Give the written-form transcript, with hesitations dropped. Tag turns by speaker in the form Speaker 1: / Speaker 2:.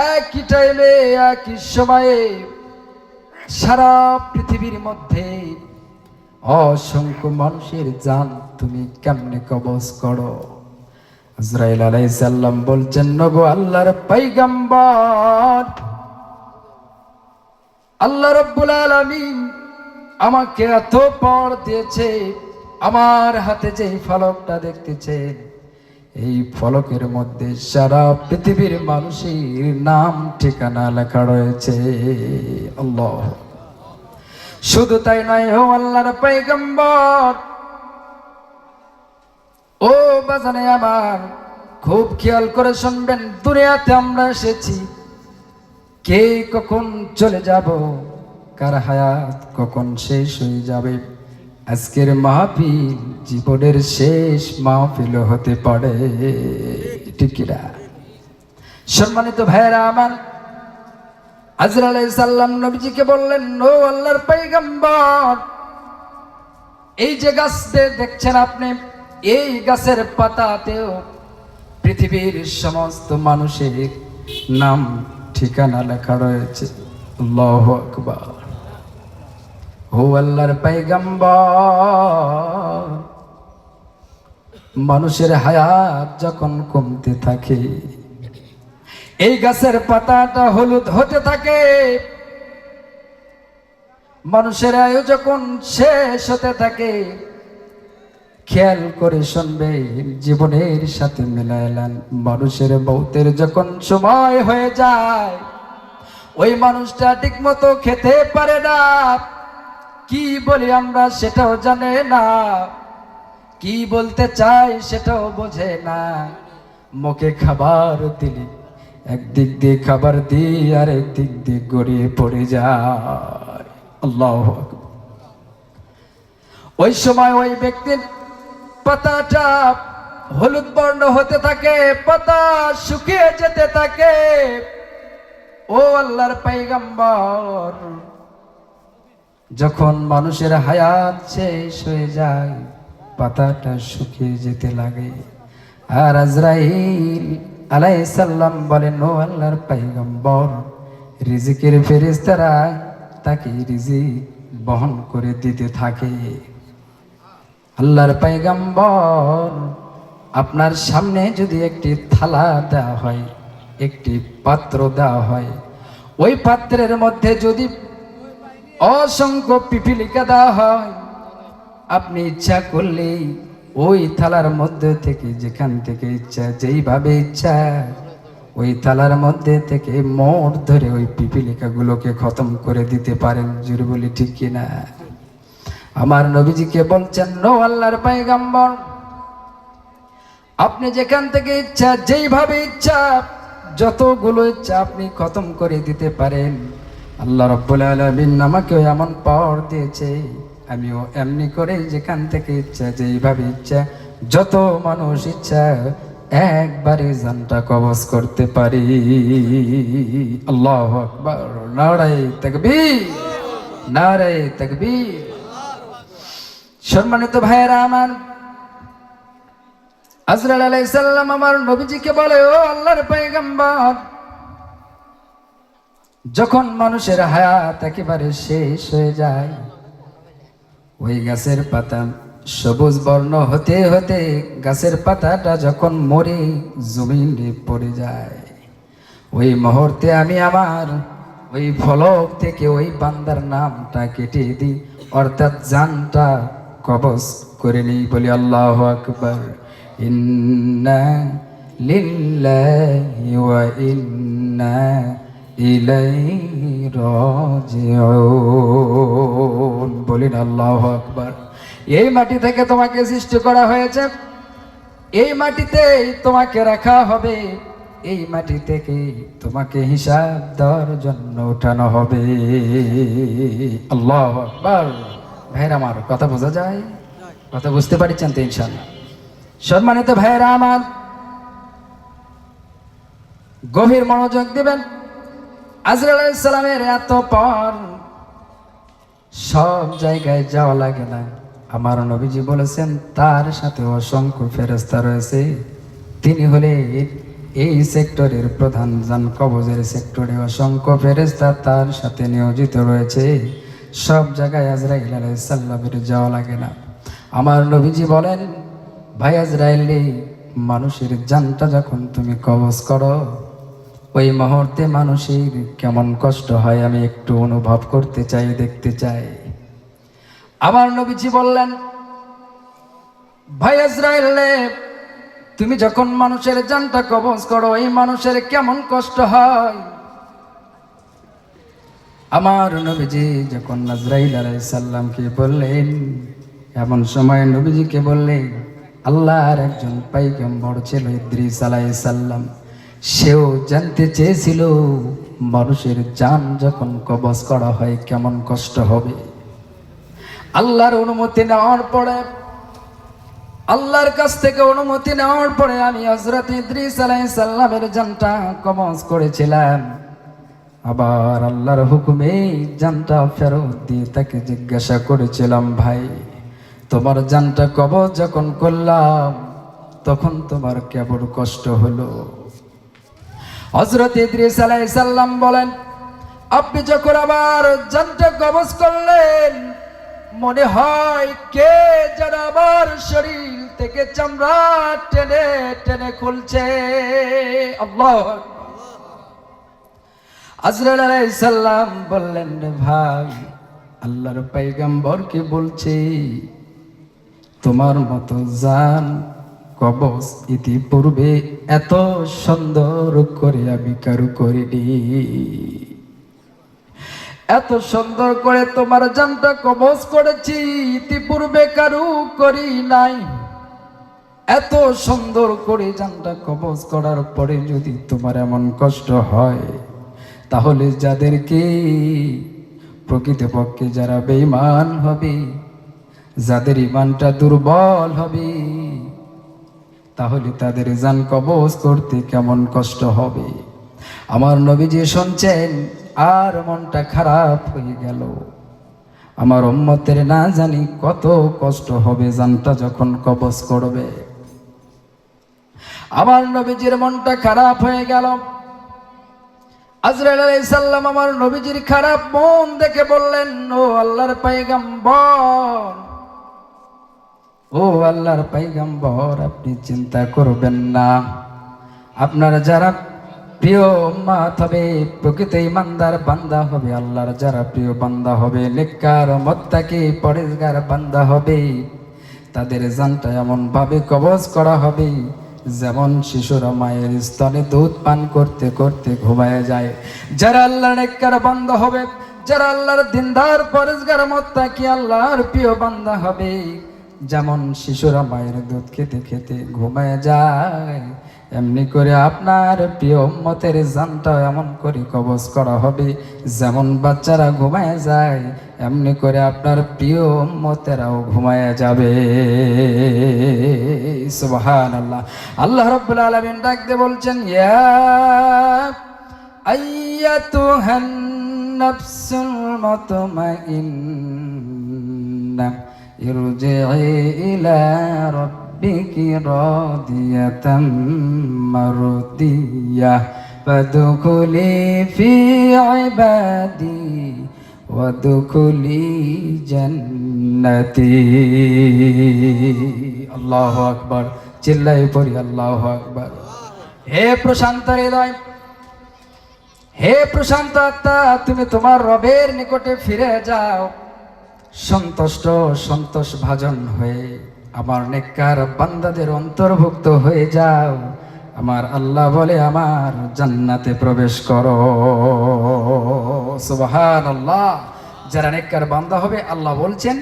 Speaker 1: একই টাইমে একই সময়ে সারা পৃথিবীর মধ্যে অসংখ্য মানুষের জান তুমি কেমনে কবজ করো। আজরাইল আলাইহিস সালাম বলছেন, নগো আল্লাহর পয়গম্বর, আল্লাহ রাব্বুল আলামিন আমাকে এত পর দিয়েছে, আমার হাতে যে ফলকটা দেখতেছেন এই ফলকের মধ্যে সারা পৃথিবীর মানুষের নাম ঠিকানা লেখা রয়েছে। আল্লাহ, শুধু তাই নয়, ও আল্লাহর পয়গম্বর, ও বাজানে আমার খুব খেয়াল করে শুনবেন, দুনিয়াতে আমরা এসেছি, কে কখন চলে যাব, কার হায়াত কখন শেষ হয়ে যাবে। আজকের মাহফিল জীবনের শেষ মাহফিল হতে পারে, ঠিক কি না? সম্মানিত ভাইরা আমার, আজরাইল আলাইহিস সালাম নবীজিকে বললেন, ও আল্লাহর পয়গম্বর, এই যে গাছ দেখছেন আপনি, এই গাছের পাতাতেও পৃথিবীর সমস্ত মানুষের নাম ঠিকানা লেখা রয়েছে। আল্লাহু আকবার। ও আল্লাহর পয়গম্বর, মানুষের হায়াত যখন কমতে থাকে, এই গাছের পাতাটা হলুদ হতে থাকে, মানুষের আয়ু যখন শেষ হতে থাকে, খেয়াল করে শুনবে, জীবনের সাথে মিলাইলেন, মানুষের মৌতের যখন সময় হয়ে যায়, ওই মানুষটা ঠিক মতো খেতে পারে না, কি বলি আমরা সেটাও জানে না, কি বলতে চাই সেটাও বোঝে না, মুখে খাবার দিলি একদিক দিয়ে খাবার দিয়ে আর একদিক দিয়ে গড়িয়ে পড়ে যায়। আল্লাহু আকবার। ওই সময় ওই ব্যক্তির পাতাটা হলুদ বর্ণ হতে থাকে, পাতা শুকিয়ে যেতে থাকে। ও আল্লাহর পয়গম্বর, যখন মানুষের হায়াত শেষ হয়ে যায়, পাতাটা শুকিয়ে যেতে লাগে, আর আজরাইল আলাইহিস সালাম বলেন, ও আল্লাহর পয়গম্বর, রিজিকের ফেরেশতারা তাকে রিজিক বহন করে দিতে থাকে। আল্লাহর পয়গম্বর, আপনার সামনে যদি একটি থালা দেওয়া হয়, একটি পাত্র দেওয়া হয়, ওই পাত্রের মধ্যে যদি অসংখ্য পিপিলিকা দেওয়া হয়, আপনি ইচ্ছা করলেই ওই থালার মধ্যে থেকে, যেখান থেকে ইচ্ছা, যেইভাবে ইচ্ছা, ওই থালার মধ্যে থেকে মোট ধরে ওই পিপিলিকা গুলোকে খতম করে দিতে পারেন। জোরে বলি ঠিক কিনা? আমার নবীজিকে বলছেন, নো আল্লাহর পয়গম্বর, আপনি যেখান থেকে ইচ্ছা, যেইভাবে ইচ্ছা, যতগুলো ইচ্ছা আপনি খতম করে দিতে পারেন। আল্লাহ রাব্বুল আলামিন আমাকে এমন পাওয়ার দিয়েছে, আমিও এমনি করে যেখান থেকে ইচ্ছা, যেইভাবে ইচ্ছা, যত মানুষ ইচ্ছা একবারে জানটা কবজ করতে পারি। আল্লাহু আকবার। নারায়ে তাকবীর, নারায়ে তাকবীর। সম্মানিত ভাইয়েরা আমার, আজরাইল আলাইহিস সালাম আমার নবীজিকে বলে, ও আল্লাহর পয়গম্বর, যখন মানুষের হায়াত একেবারে শেষ হয়ে যায়, ওই গাছের পাতা সবুজ বর্ণ হতে হতে গাছের পাতাটা যখন মরে জমিনে পড়ে যায়, ওই মুহূর্তে আমি আমার ওই ফলক থেকে ওই বান্দার নামটা কেটে দিই, অর্থাৎ জানটা কবজ করে নিই। বলি আল্লাহু আকবার। ইন্না লিল্লাহি ওয়া ইন্না ইলাইহি রাজিউন। বলিন আল্লাহু আকবার। এই মাটি থেকে তোমাকে সৃষ্টি করা হয়েছে, এই মাটিতেই তোমাকে রাখা হবে, এই মাটি থেকে তোমাকে হিসাব দেওয়ার জন্য উঠানো হবে। আল্লাহু আকবার। ভাইরা আমার, কথা বোঝা যায়? কথা বুঝতে পারছেন তো ইনশাআল্লাহ? সম্মানিত ভাইরা আমার, গভীর মনোযোগ দিবেন। আজরাইল আলাইহিস সালামের এত পর সব জায়গায় যাওয়া লাগে না। আমার নবীজি বলেছেন, তার সাথে অসংখ্য ফেরেশতা রয়েছে, তিনি হলেন এই সেক্টরের প্রধান যান কবজের সেক্টরে অসংখ্য ফেরেশতা তার সাথে নিয়োজিত রয়েছে। সব জায়গায় আজরাইল আলাইহিস সালামের যাওয়া লাগে না। আমার নবীজি বলেন, ভাই আজরাইল রে, মানুষের জানটা যখন তুমি কবজ করো, ওই মুহূর্তে মানুষের কেমন কষ্ট হয় আমি একটু অনুভব করতে চাই, দেখতে চাই। আমার নবীজি বললেন, ভাই আজরাইল রে, তুমি যখন মানুষের জানটা কবজ করো, এই মানুষের কেমন কষ্ট হয়। আমার নবীজি যখন আজরাইল আলাইহিস সালামকে বললেন, এমন সময় নবীজিকে বললেন, আল্লাহর একজন পয়গম্বর ছিল ইদ্রিস আলাইহিস সালাম, সেও জানতে চেয়েছিল মানুষের জান যখন কবজ করা হয় কেমন কষ্ট হবে। আল্লাহর অনুমতি নেওয়ার পরে, আল্লাহর কাছ থেকে অনুমতি নেওয়ার পরে আমি হযরত ইদ্রিস আলাইহিস সালামের জানটা কবজ করেছিলাম। আবার আল্লাহর হুকুমে জানটা ফেরত দিয়ে তাকে জিজ্ঞাসা করেছিলাম, ভাই তোমার জানটা কবজ যখন করলাম তখন তোমার কেমন কষ্ট হলো? হযরত ইদ্রিস আলাইহিস সালাম বলেন, আপনি যখন আবার জানটা কবজ করলেন, মনে হয় কে যেন আমার শরীর থেকে চামড়া টেনে টেনে খুলছে। আল্লাহ। আজরাইল আলাইহিস সালাম বললেন, রে ভাই, আল্লাহর পয়গম্বরকে বলছি, তোমার মতো জান কবজ ইতিপূর্বে এত সুন্দর করে আমি কারু করিনি। এত সুন্দর করে তোমার জানটা কবজ করেছি, ইতিপূর্বে কারু করি নাই। এত সুন্দর করে জানটা কবজ করার পরে যদি তোমার এমন কষ্ট হয়, তাহলে যাদেরকে প্রকৃতপক্ষে যারা বেঈমান হবে, যাদের ঈমানটা দুর্বল হবে, তাহলে তাদের জান কবজ করতে কেমন কষ্ট হবে। আমার নবীজি শুনছেন আর মনটা খারাপ হয়ে গেল। আমার উম্মতের না জানি কত কষ্ট হবে জানটা যখন কবজ করবে। আমার নবীজির মনটা খারাপ হয়ে গেল। আজরাইল আলাইহিস সালাম আমার নবীজির খারাপ মন দেখে বললেন, ও আল্লাহর পয়গম্বর, ও আল্লাহর পয়গম্বর, আপনি চিন্তা করবেন না। আপনার যারা প্রিয় উম্মত হবে, প্রকৃত ঈমানদার বান্দা হবে, আল্লাহর যারা প্রিয় বান্দা হবে, নেককার মুত্তাকি পরহেজগার বান্দা হবে, তাদের জানটা এমন ভাবে কবজ করা হবে যেমন শিশুরা মায়ের স্তনে দুধ পান করতে করতে ঘুমায় যায়। যারা আল্লাহর নেককার বান্দা হবে, যারা আল্লাহর দিনদার পরহেজগার মুত্তাকি আল্লাহর প্রিয় বান্দা হবে, যেমন শিশুরা মায়ের দুধ খেতে খেতে ঘুমায় যায়, এমনি করে আপনার প্রিয় উম্মতের জানটা এমন করে কবজ করা হবে যেমন বাচ্চারা ঘুমায় যায়, এমনি করে আপনার প্রিয় উম্মতেরাও ঘুমায় যাবে। সুবহানাল্লাহ। আল্লাহ রাব্বুল আলামিন ডাক দিয়ে বলছেন, ইয়া আইয়াতুহান নাফসুল মুতমাইন্না ইরজিই ইলা রাব্বিকি রাদিয়াতাম মারদিয়াহ ফাদখুলি ফি ইবাদি ওয়াদখুলি জান্নাতি। আল্লাহু আকবার। চিল্লায়ে পড়ি আল্লাহু আকবার। হে প্রশান্ত হৃদয়, হে প্রশান্ত আত্মা, তুমি তোমার রবের নিকটে ফিরে যাও, সন্তুষ্ট সন্তোষ ভাজন হয়ে আমার নেককার বান্দাদের অন্তর্ভুক্ত হয়ে যাও। আমার আল্লাহ বলে আমার জান্নাতে প্রবেশ করো। সুবহানাল্লাহ। যারা নেককার বান্দা হবে, আল্লাহ বলছেন